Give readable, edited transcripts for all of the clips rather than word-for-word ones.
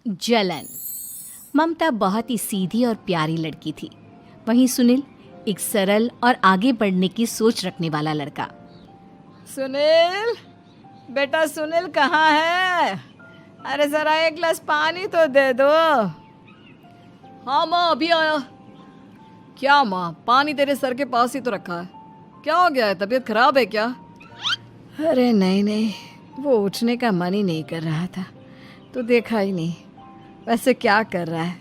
जलन। ममता बहुत ही सीधी और प्यारी लड़की थी। वहीं सुनील एक सरल और आगे बढ़ने की सोच रखने वाला लड़का। सुनील, बेटा सुनील कहाँ है? अरे जरा एक गिलास पानी तो दे दो। हाँ माँ, अभी आया। क्या माँ, पानी तेरे सर के पास ही तो रखा है। क्या हो गया है, तबीयत खराब है क्या? अरे नहीं नहीं, वो उठने का मन ही नहीं कर रहा था, तो देखा ही नहीं। वैसे क्या कर रहा है?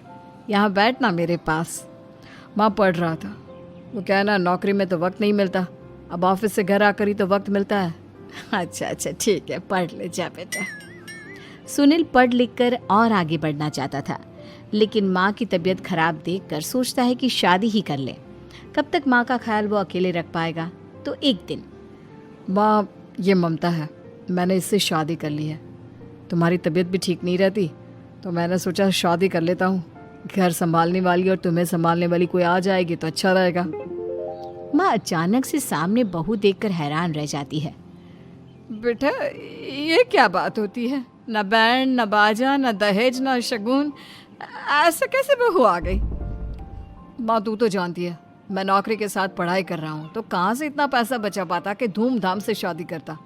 यहाँ बैठ ना मेरे पास। माँ पढ़ रहा था। वो क्या है ना, नौकरी में तो वक्त नहीं मिलता, अब ऑफिस से घर आकर ही तो वक्त मिलता है। अच्छा अच्छा ठीक है, पढ़ ले जा बेटा। सुनील पढ़ लिख कर और आगे बढ़ना चाहता था, लेकिन माँ की तबीयत खराब देखकर सोचता है कि शादी ही कर ले। कब तक माँ का ख्याल वो अकेले रख पाएगा? तो एक दिन, माँ ये ममता है, मैंने इससे शादी कर ली है। तुम्हारी तबीयत भी ठीक नहीं रहती, तो मैंने सोचा शादी कर लेता हूँ। घर संभालने वाली और तुम्हें संभालने वाली कोई आ जाएगी तो अच्छा रहेगा। माँ अचानक से सामने बहू देखकर हैरान रह जाती है। बेटा ये क्या बात होती है? न बैंड, न बाजा, न दहेज, न शगुन, ऐसे कैसे बहू आ गई? माँ तू तो जानती है, मैं नौकरी के साथ पढ़ाई कर रहा हूँ, तो कहाँ से इतना पैसा बचा पाता कि धूमधाम से शादी करता।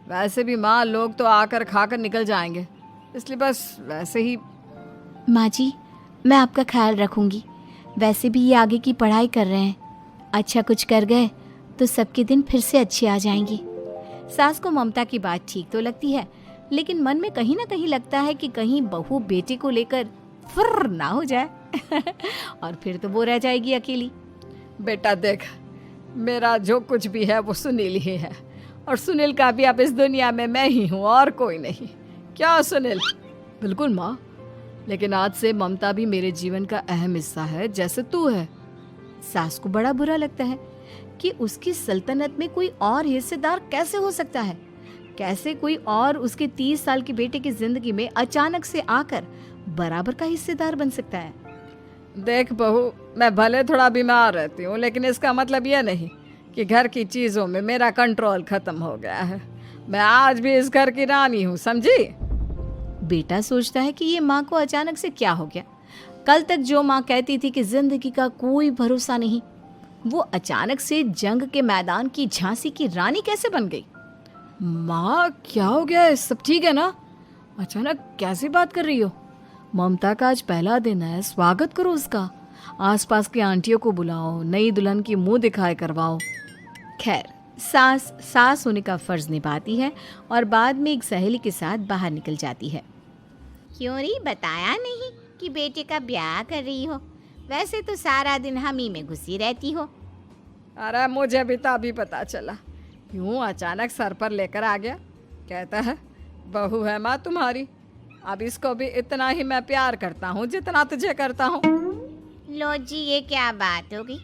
वैसे भी माँ, लोग तो आकर खाकर निकल जाएंगे, इसलिए बस वैसे ही। माँ जी, मैं आपका ख्याल रखूंगी। वैसे भी ये आगे की पढ़ाई कर रहे हैं, अच्छा कुछ कर गए तो सबके दिन फिर से अच्छे आ जाएंगे। सास को ममता की बात ठीक तो लगती है, लेकिन मन में कहीं ना कहीं लगता है कि कहीं बहू बेटे को लेकर फुर्र ना हो जाए और फिर तो वो रह जाएगी अकेली। बेटा देख, मेरा जो कुछ भी है वो सुनील ही है, और सुनील का भी अब इस दुनिया में मैं ही हूँ और कोई नहीं। क्या सुनील? बिल्कुल माँ, लेकिन आज से ममता भी मेरे जीवन का अहम हिस्सा है, जैसे तू है। सास को बड़ा बुरा लगता है कि उसकी सल्तनत में कोई और हिस्सेदार कैसे हो सकता है। कैसे कोई और उसके 30 साल के बेटे की जिंदगी में अचानक से आकर बराबर का हिस्सेदार बन सकता है। देख बहू, मैं भले थोड़ा बीमार रहती हूँ, लेकिन इसका मतलब यह नहीं कि घर की चीज़ों में मेरा कंट्रोल खत्म हो गया है। मैं आज भी इस घर की रानी हूँ, समझी? बेटा सोचता है कि ये माँ को अचानक से क्या हो गया। कल तक जो माँ कहती थी कि जिंदगी का कोई भरोसा नहीं, वो अचानक से जंग के मैदान की झांसी की रानी कैसे बन गई? माँ क्या हो गया है? सब ठीक है ना? अचानक कैसी बात कर रही हो? ममता का आज पहला दिन है, स्वागत करो उसका। आसपास की आंटियों को बुलाओ, नई दुल्हन की मुंह दिखाए करवाओ। खैर, सास होने का फर्ज निभाती है और बाद में एक सहेली के साथ बाहर निकल जाती है। क्यों री बताया नहीं कि बेटे का ब्याह कर रही हो? वैसे तो सारा दिन हम ही में घुसी रहती हो। अरे मुझे भी तो अभी पता चला, यूं अचानक सर पर लेकर आ गया। कहता है बहू है माँ तुम्हारी, अब इसको भी इतना ही मैं प्यार करता हूँ जितना तुझे करता हूँ। लो जी, ये क्या बात होगी?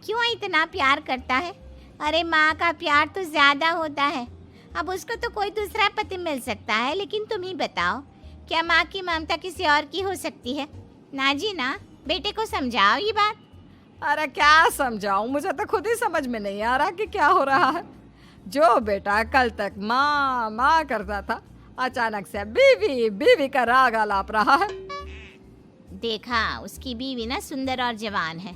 क्यों इतना प्यार करता है? अरे माँ का प्यार तो ज्यादा होता है। अब उसको तो कोई दूसरा पति मिल सकता है, लेकिन तुम ही बताओ, क्या माँ की ममता किसी और की हो सकती है? ना जी ना, बेटे को समझाओ ये बात। अरे क्या समझाऊं, मुझे तो खुद ही समझ में नहीं आ रहा कि क्या हो रहा है। जो बेटा कल तक माँ माँ करता था, अचानक से बीवी बीवी का राग आलाप रहा है। देखा, उसकी बीवी ना सुंदर और जवान है।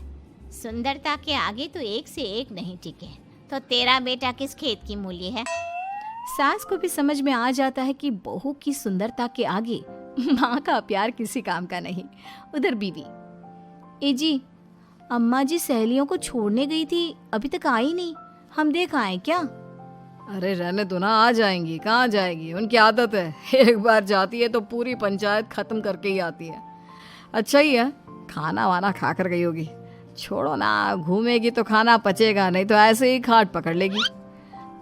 सुंदरता के आगे तो एक से एक नहीं टिके, तो तेरा बेटा किस खेत की मूली है? सास को भी समझ में आ जाता है कि बहू की सुंदरता के आगे माँ का प्यार किसी काम का नहीं। उधर बीवी, ए जी, अम्मा जी सहेलियों को छोड़ने गई थी, अभी तक आई नहीं, हम देख आए क्या? अरे रहने दो ना, आ जाएंगी। कहाँ जाएगी, उनकी आदत है, एक बार जाती है तो पूरी पंचायत खत्म करके ही आती है। अच्छा ही है, खाना वाना खा कर गई होगी। छोड़ो ना, घूमेगी तो खाना पचेगा, नहीं तो ऐसे ही खाट पकड़ लेगी।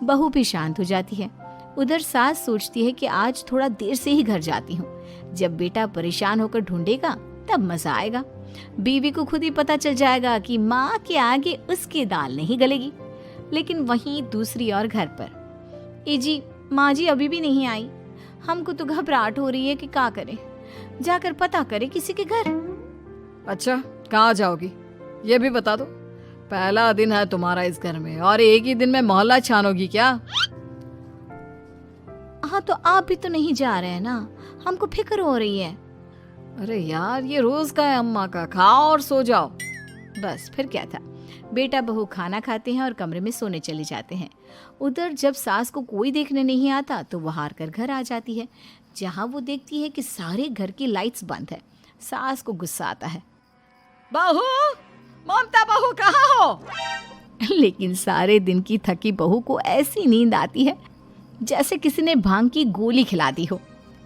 बहू भी शांत हो जाती है। उधर सास सोचती है कि आज थोड़ा देर से ही घर जाती हूँ, जब बेटा परेशान होकर ढूंढेगा तब मजा आएगा। बीवी को खुद ही पता चल जाएगा कि माँ के आगे उसकी दाल नहीं गलेगी। लेकिन वहीं दूसरी ओर घर पर, ए जी, माँ जी अभी भी नहीं आई, हमको तो घबराहट हो रही है कि क्या करें, जाकर पता करें किसी के घर। अच्छा, कहाँ जाओगी ये भी बता दो। पहला दिन है तुम्हारा इस घर में और एक ही दिन में मोहल्ला छानोगी क्या? हाँ, तो आप भी तो नहीं जा रहे हैं ना, हमको फिक्र हो रही है। अरे यार, ये रोज का है अम्मा का, खाओ और सो जाओ। बस फिर क्या था, बेटा बहू खाना खाते हैं और कमरे में सोने चले जाते हैं। उधर जब सास को कोई देखने नहीं आता तो वो हार कर घर आ जाती है, जहाँ वो देखती है कि सारे घर की लाइट्स बंद है। सास को गुस्सा आता है, बहू, ममता बहू कहाँ हो? लेकिन सारे दिन की थकी बहू को ऐसी नींद आती है जैसे किसी ने भांग की गोली खिला दी हो।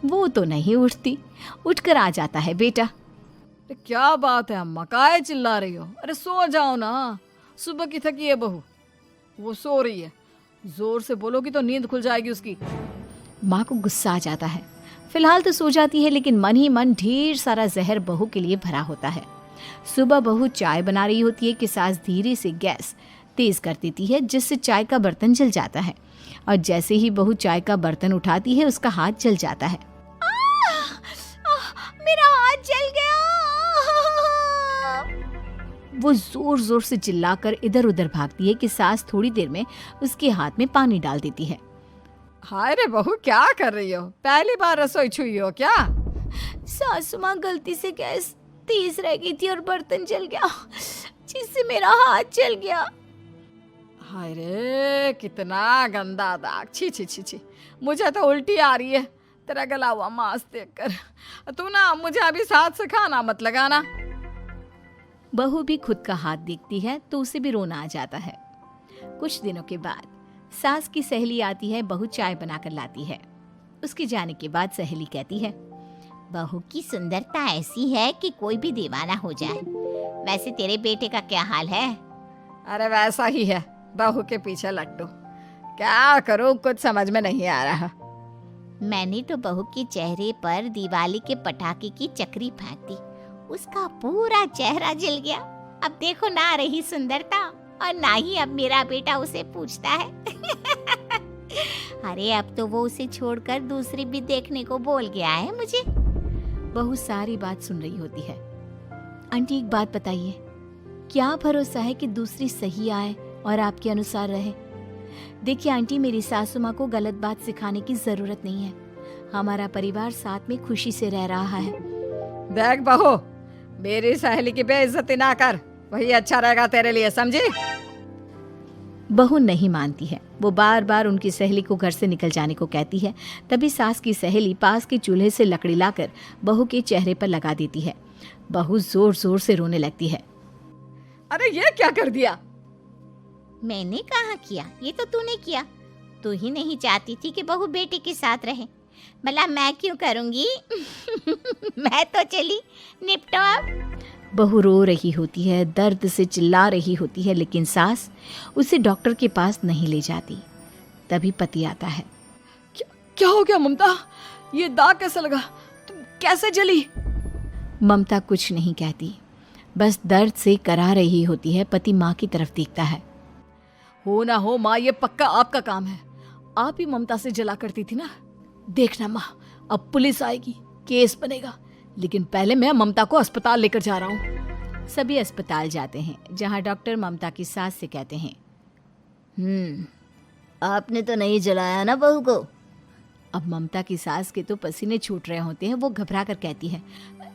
वो तो नहीं उठती। उठकर आ जाता है बेटा। अरे क्या बात है अम्मा, काहे चिल्ला रही हो? अरे सो जाओ ना, सुबह की थकी है बहू, वो सो रही है। जोर से बोलोगी तो नींद खुल जाएगी उसकी। माँ को गुस्सा आ जाता है। फिलहाल तो सो जाती है, लेकिन मन ही मन ढेर सारा जहर बहू के लिए भरा होता है। सुबह बहू चाय बना रही होती है कि सास धीरे से गैस तेज कर देती है, जिससे चाय का बर्तन जल जाता है। और जैसे ही बहू चाय का बर्तन उठाती है, उसका हाथ जल जाता है। मेरा हाथ जल गया। वो जोर जोर से चिल्लाकर इधर उधर भागती है कि सास थोड़ी देर में उसके हाथ में पानी डाल देती है। हाय रे बहू, क्या कर रही हो? पहली बार रसोई छुई हो क्या? सासू माँ गलती से गैस तेज रह गई थी और बर्तन जल गया, जिससे मेरा हाथ जल गया। हाय रे, कितना गंदा दाग। छी छी छी छी, मुझे तो उल्टी आ रही है तेरा गला हुआ मांस देखकर। तू ना मुझे अभी साथ से खाना मत लगाना। बहू भी खुद का हाथ देखती है तो उसे भी रोना आ जाता है। कुछ दिनों के बाद सास की सहेली आती है, बहू चाय बनाकर लाती है। उसके जाने के बाद सहेली कहती है, बहू की सुंदरता ऐसी है कि कोई भी दीवाना हो जाए। वैसे तेरे बेटे का क्या हाल है? अरे वैसा ही है, बहू के पीछे लट्टू। क्या करूं, कुछ समझ में नहीं आ रहा। मैंने तो बहू के चेहरे पर दिवाली के पटाखे की चक्री फेंक दी, उसका पूरा चेहरा जल गया। अब देखो ना रही सुंदरता, और ना ही अब मेरा बेटा उसे पूछता है। अरे अब तो वो उसे छोड़कर दूसरी भी देखने को बोल गया है मुझे। बहू सारी बात सुन रही होती है। आंटी एक बात बताइए, क्या भरोसा है कि दूसरी सही आए और आपके अनुसार रहे? देखिए आंटी, मेरी सासू माँ को गलत बात सिखाने की जरूरत नहीं है। हमारा परिवार साथ में खुशी से रह रहा है। देख बहू, मेरी सहेली की बेइज्जती ना कर, वही अच्छा रहेगा तेरे लिए, समझी? बहू नहीं मानती है। वो बार बार उनकी सहेली को घर से निकल जाने को कहती है। तभी सास की सहेली पास के चूल्हे से लकड़ी लाकर बहू के चेहरे पर लगा देती है। बहू जोर जोर से रोने लगती है। अरे ये क्या कर दिया? मैंने कहा किया, ये तो तूने किया। तू ही नहीं चाहती थी कि बहू बेटे के साथ रहे, भला मैं क्यों करूंगी? मैं तो चली, निपटो अब। बहू रो रही होती है, दर्द से चिल्ला रही होती है, लेकिन सास उसे डॉक्टर के पास नहीं ले जाती। तभी पति आता है। क्या हो गया ममता? ये दाग कैसे लगा? तुम कैसे जली? ममता कुछ नहीं कहती, बस दर्द से करा रही होती है। पति माँ की तरफ देखता है। हो ना हो माँ, ये पक्का आपका काम है। आप ही ममता से जला करती थी ना। देखना माँ, अब पुलिस आएगी, केस बनेगा, लेकिन पहले मैं ममता को अस्पताल लेकर जा रहा हूँ। सभी अस्पताल जाते हैं, जहाँ डॉक्टर ममता की सास से कहते हैं, आपने तो नहीं जलाया ना बहू को? अब ममता की सास के तो पसीने छूट रहे होते हैं। वो घबरा कर कहती है,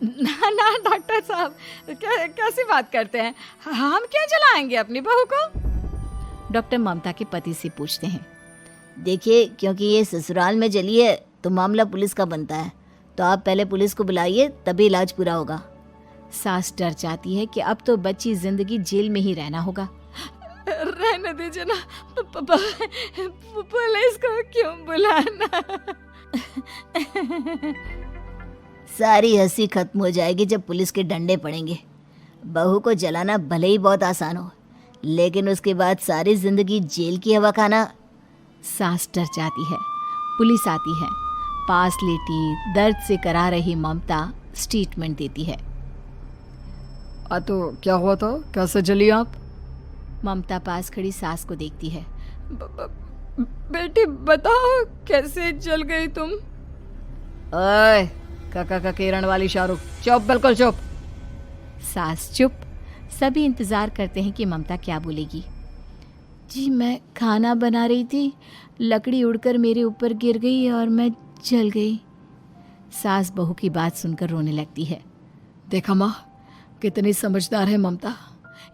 ना ना डॉक्टर साहब, कैसी बात करते हैं? हम क्यों जलाएंगे अपनी बहू को? डॉक्टर ममता के पति से पूछते हैं। देखिए, क्योंकि ये ससुराल में जली है तो मामला पुलिस का बनता है, तो आप पहले पुलिस को बुलाइए, तभी इलाज पूरा होगा। सास डर जाती है कि अब तो बच्ची जिंदगी जेल में ही रहना होगा। रहने दीजिए ना, पुलिस को क्यों बुलाना? सारी हंसी खत्म हो जाएगी जब पुलिस के डंडे पड़ेंगे। बहू को जलाना भले ही बहुत आसान हो, लेकिन उसके बाद सारी जिंदगी जेल की हवा खाना। सास डर जाती है। पुलिस आती है। पास लेटी दर्द से करा रही ममता स्टेटमेंट देती है। तो क्या हुआ था? कैसे जली आप? ममता पास खड़ी सास को देखती है। बेटी बताओ, कैसे जल गई तुम? ओए, काका का किरण वाली शाहरुख, चुप, बिल्कुल चुप। सास चुप। सभी इंतजार करते हैं कि ममता क्या बोलेगी। जी मैं खाना बना रही थी, लकड़ी उड़कर मेरे ऊपर गिर गई और मैं जल गई। सास बहू की बात सुनकर रोने लगती है। देखा माँ, कितनी समझदार है ममता।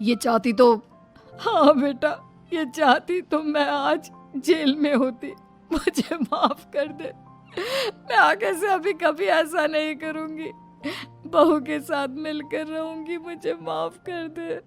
ये चाहती तो, हाँ बेटा, ये चाहती तो मैं आज जेल में होती। मुझे माफ कर दे, मैं आगे से अभी कभी ऐसा नहीं करूंगी। बहू के साथ मिलकर रहूंगी, मुझे माफ कर दे।